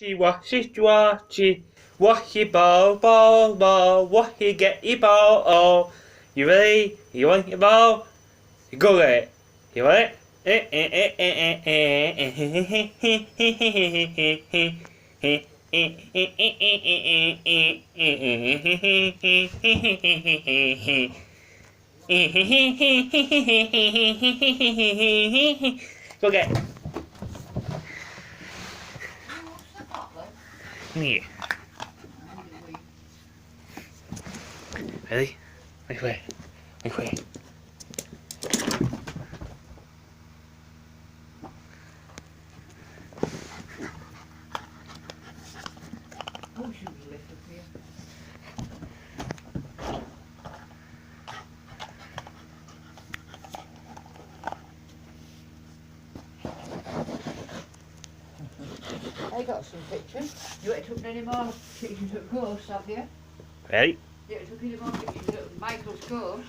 Washy, washy ball, washy get your ball. Oh, you ready? You want your ball? You go get it. You want it? Go get it. Yeah. Ready? Which way? Which way? Oh, she was left up here. I got some pictures. You ain't took any more pictures of ghosts, have you? Ready? You ain't took any more pictures of Michael's ghost.